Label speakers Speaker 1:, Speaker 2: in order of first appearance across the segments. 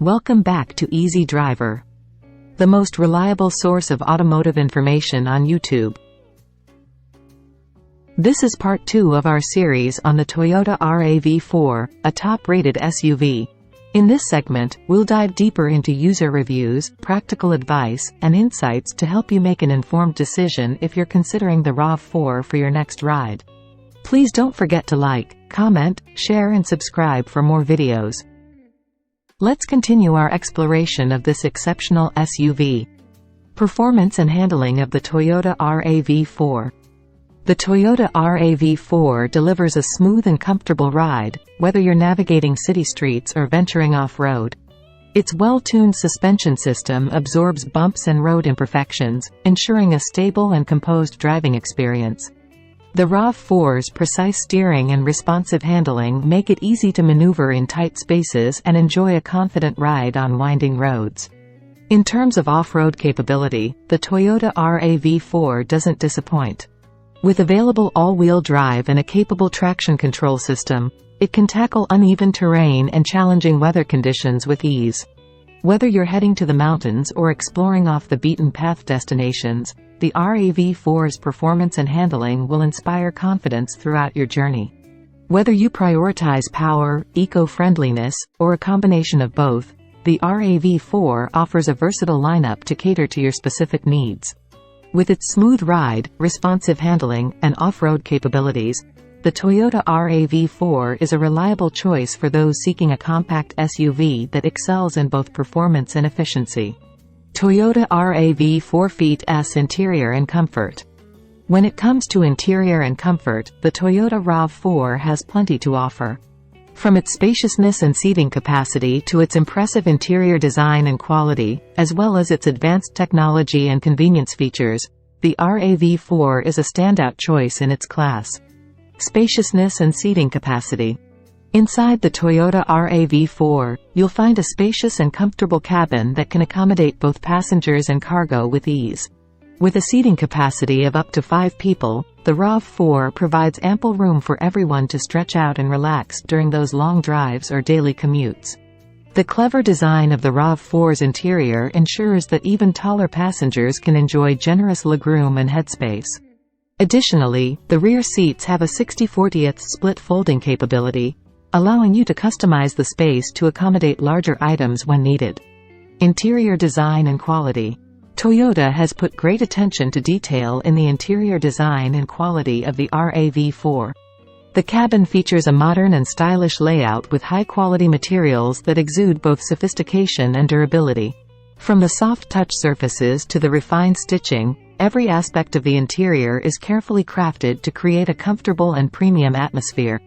Speaker 1: Welcome back to Easy Driver, the most reliable source of automotive information on YouTube. This is part 2 of our series on the Toyota RAV4, a top-rated SUV. In this segment, we'll dive deeper into user reviews, practical advice, and insights to help you make an informed decision if you're considering the RAV4 for your next ride. Please don't forget to like, comment, share and subscribe for more videos. Let's continue our exploration of this exceptional SUV. Performance and handling of the Toyota RAV4. The Toyota RAV4 delivers a smooth and comfortable ride, whether you're navigating city streets or venturing off-road. Its well-tuned suspension system absorbs bumps and road imperfections, ensuring a stable and composed driving experience. The RAV4's precise steering and responsive handling make it easy to maneuver in tight spaces and enjoy a confident ride on winding roads. In terms of off-road capability, the Toyota RAV4 doesn't disappoint. With available all-wheel drive and a capable traction control system, it can tackle uneven terrain and challenging weather conditions with ease. Whether you're heading to the mountains or exploring off-the-beaten-path destinations, the RAV4's performance and handling will inspire confidence throughout your journey. Whether you prioritize power, eco-friendliness, or a combination of both, the RAV4 offers a versatile lineup to cater to your specific needs. With its smooth ride, responsive handling, and off-road capabilities, the Toyota RAV4 is a reliable choice for those seeking a compact SUV that excels in both performance and efficiency. Toyota RAV4's interior and comfort. When it comes to interior and comfort, the Toyota RAV4 has plenty to offer. From its spaciousness and seating capacity to its impressive interior design and quality, as well as its advanced technology and convenience features, the RAV4 is a standout choice in its class. Spaciousness and seating capacity. Inside the Toyota RAV4, you'll find a spacious and comfortable cabin that can accommodate both passengers and cargo with ease. With a seating capacity of up to 5 people, the RAV4 provides ample room for everyone to stretch out and relax during those long drives or daily commutes. The clever design of the RAV4's interior ensures that even taller passengers can enjoy generous legroom and headspace. Additionally, the rear seats have a 60/40 split folding capability, allowing you to customize the space to accommodate larger items when needed. Interior design and quality. Toyota has put great attention to detail in the interior design and quality of the RAV4. The cabin features a modern and stylish layout with high-quality materials that exude both sophistication and durability. From the soft touch surfaces to the refined stitching, every aspect of the interior is carefully crafted to create a comfortable and premium atmosphere.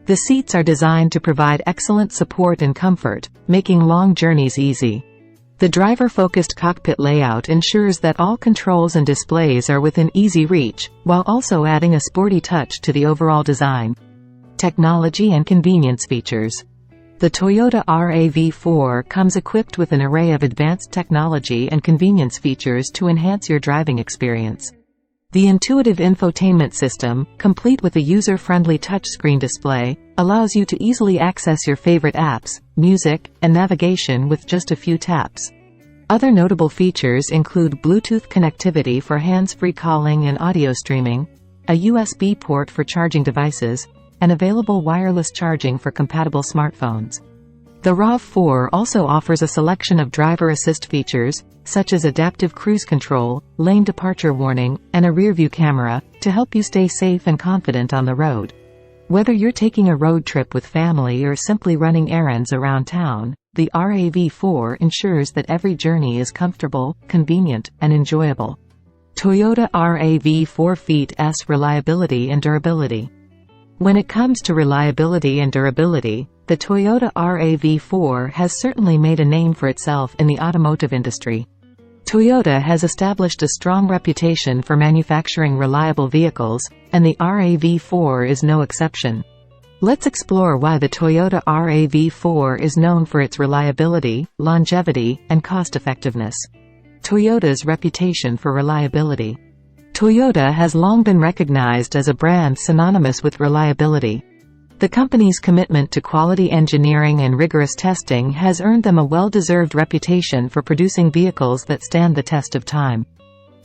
Speaker 1: The seats are designed to provide excellent support and comfort, making long journeys easy. The driver-focused cockpit layout ensures that all controls and displays are within easy reach, while also adding a sporty touch to the overall design. Technology and convenience features. The Toyota RAV4 comes equipped with an array of advanced technology and convenience features to enhance your driving experience. The intuitive infotainment system, complete with a user-friendly touchscreen display, allows you to easily access your favorite apps, music, and navigation with just a few taps. Other notable features include Bluetooth connectivity for hands-free calling and audio streaming, a USB port for charging devices, and available wireless charging for compatible smartphones. The RAV4 also offers a selection of driver assist features, such as adaptive cruise control, lane departure warning, and a rear-view camera, to help you stay safe and confident on the road. Whether you're taking a road trip with family or simply running errands around town, the RAV4 ensures that every journey is comfortable, convenient, and enjoyable. Toyota RAV4's reliability and durability. When it comes to reliability and durability, the Toyota RAV4 has certainly made a name for itself in the automotive industry. Toyota has established a strong reputation for manufacturing reliable vehicles, and the RAV4 is no exception. Let's explore why the Toyota RAV4 is known for its reliability, longevity, and cost-effectiveness. Toyota's reputation for reliability. Toyota has long been recognized as a brand synonymous with reliability. The company's commitment to quality engineering and rigorous testing has earned them a well-deserved reputation for producing vehicles that stand the test of time.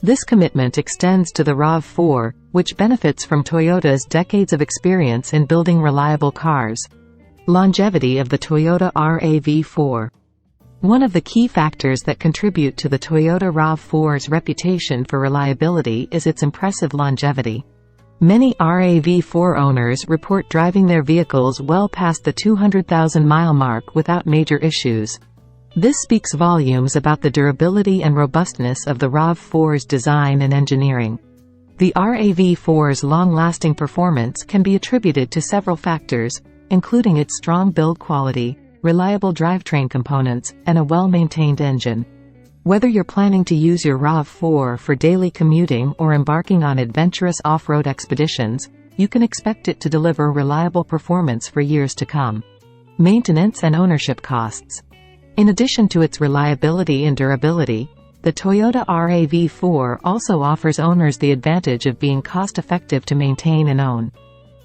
Speaker 1: This commitment extends to the RAV4, which benefits from Toyota's decades of experience in building reliable cars. Longevity of the Toyota RAV4. One of the key factors that contribute to the Toyota RAV4's reputation for reliability is its impressive longevity. Many RAV4 owners report driving their vehicles well past the 200,000-mile mark without major issues. This speaks volumes about the durability and robustness of the RAV4's design and engineering. The RAV4's long-lasting performance can be attributed to several factors, including its strong build quality, reliable drivetrain components, and a well-maintained engine. Whether you're planning to use your RAV4 for daily commuting or embarking on adventurous off-road expeditions, you can expect it to deliver reliable performance for years to come. Maintenance and ownership costs. In addition to its reliability and durability, the Toyota RAV4 also offers owners the advantage of being cost-effective to maintain and own.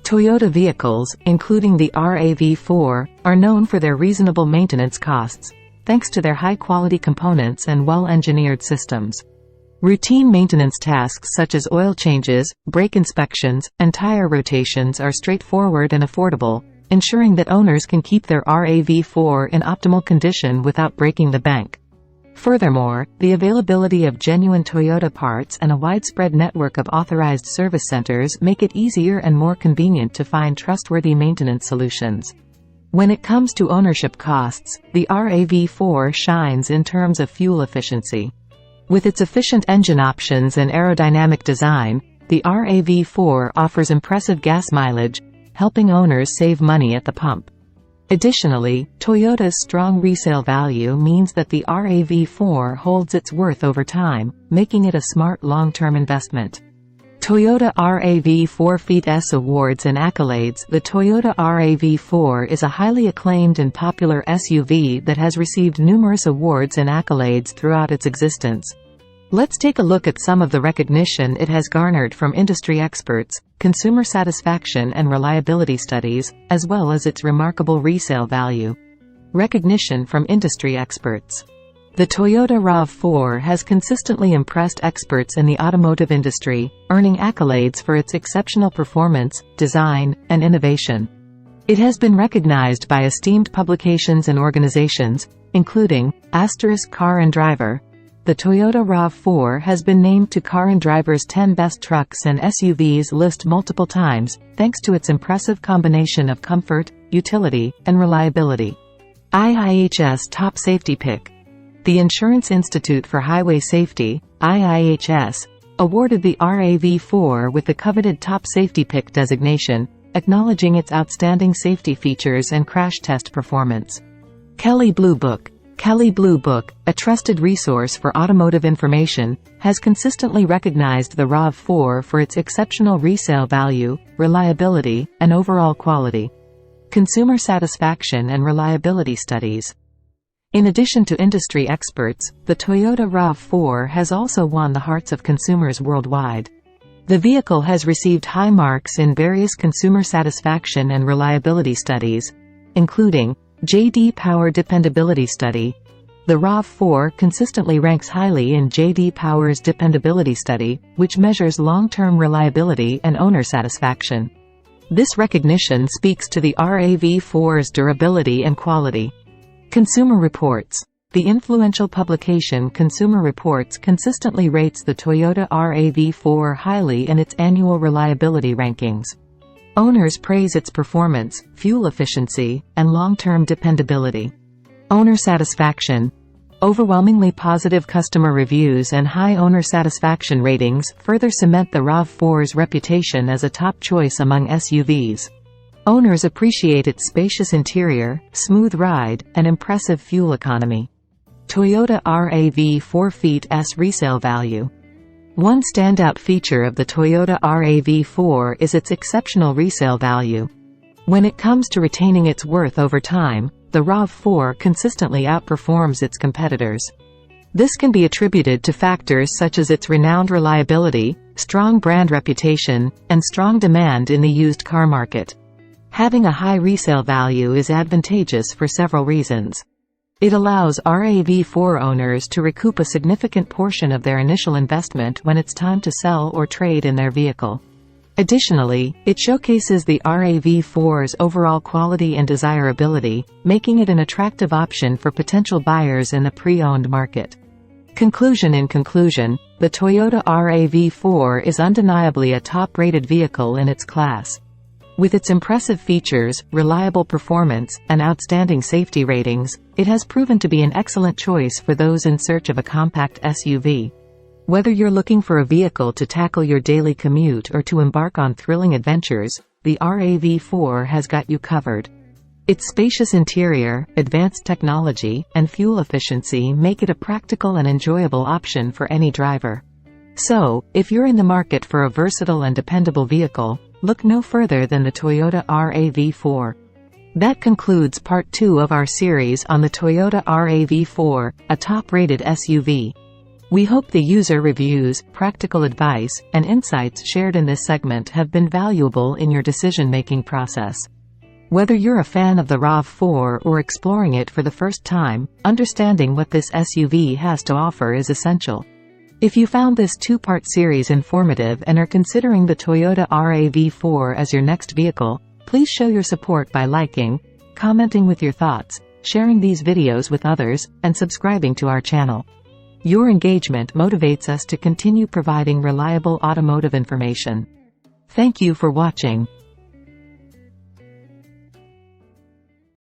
Speaker 1: Toyota vehicles, including the RAV4, are known for their reasonable maintenance costs, thanks to their high-quality components and well-engineered systems. Routine maintenance tasks such as oil changes, brake inspections, and tire rotations are straightforward and affordable, ensuring that owners can keep their RAV4 in optimal condition without breaking the bank. Furthermore, the availability of genuine Toyota parts and a widespread network of authorized service centers make it easier and more convenient to find trustworthy maintenance solutions. When it comes to ownership costs, the RAV4 shines in terms of fuel efficiency. With its efficient engine options and aerodynamic design, the RAV4 offers impressive gas mileage, helping owners save money at the pump. Additionally, Toyota's strong resale value means that the RAV4 holds its worth over time, making it a smart long-term investment. Toyota RAV4 Iihs awards and accolades. The Toyota RAV4 is a highly acclaimed and popular SUV that has received numerous awards and accolades throughout its existence. Let's take a look at some of the recognition it has garnered from industry experts, consumer satisfaction and reliability studies, as well as its remarkable resale value. Recognition from industry experts. The Toyota RAV4 has consistently impressed experts in the automotive industry, earning accolades for its exceptional performance, design, and innovation. It has been recognized by esteemed publications and organizations, including Car and Driver. The Toyota RAV4 has been named to Car and Driver's 10 Best Trucks and SUVs list multiple times, thanks to its impressive combination of comfort, utility, and reliability. Iihs Top Safety Pick. The Insurance Institute for Highway Safety, Iihs, awarded the RAV4 with the coveted Top Safety Pick designation, acknowledging its outstanding safety features and crash test performance. Kelley Blue Book. Kelley Blue Book, a trusted resource for automotive information, has consistently recognized the RAV4 for its exceptional resale value, reliability, and overall quality. Consumer satisfaction and reliability studies. In addition to industry experts, the Toyota RAV4 has also won the hearts of consumers worldwide. The vehicle has received high marks in various consumer satisfaction and reliability studies, including J.D. Power Dependability Study. The RAV4 consistently ranks highly in J.D. Power's Dependability Study, which measures long-term reliability and owner satisfaction. This recognition speaks to the RAV4's durability and quality. Consumer Reports. The influential publication Consumer Reports consistently rates the Toyota RAV4 highly in its annual reliability rankings. Owners praise its performance, fuel efficiency, and long-term dependability. Owner satisfaction. Overwhelmingly positive customer reviews and high owner satisfaction ratings further cement the RAV4's reputation as a top choice among SUVs. Owners appreciate its spacious interior, smooth ride, and impressive fuel economy. Toyota RAV4 Iihs resale value. One standout feature of the Toyota RAV4 is its exceptional resale value. When it comes to retaining its worth over time, the RAV4 consistently outperforms its competitors. This can be attributed to factors such as its renowned reliability, strong brand reputation, and strong demand in the used car market. Having a high resale value is advantageous for several reasons. It allows RAV4 owners to recoup a significant portion of their initial investment when it's time to sell or trade in their vehicle. Additionally, it showcases the RAV4's overall quality and desirability, making it an attractive option for potential buyers in the pre-owned market. Conclusion: in conclusion, the Toyota RAV4 is undeniably a top-rated vehicle in its class. With its impressive features, reliable performance, and outstanding safety ratings, it has proven to be an excellent choice for those in search of a compact SUV. Whether you're looking for a vehicle to tackle your daily commute or to embark on thrilling adventures, the RAV4 has got you covered. Its spacious interior, advanced technology, and fuel efficiency make it a practical and enjoyable option for any driver. So, if you're in the market for a versatile and dependable vehicle, look no further than the Toyota RAV4. That concludes part 2 of our series on the Toyota RAV4, a top-rated SUV. We hope the user reviews, practical advice, and insights shared in this segment have been valuable in your decision-making process. Whether you're a fan of the RAV4 or exploring it for the first time, understanding what this SUV has to offer is essential. If you found this two-part series informative and are considering the Toyota RAV4 as your next vehicle, please show your support by liking, commenting with your thoughts, sharing these videos with others, and subscribing to our channel. Your engagement motivates us to continue providing reliable automotive information. Thank you for watching.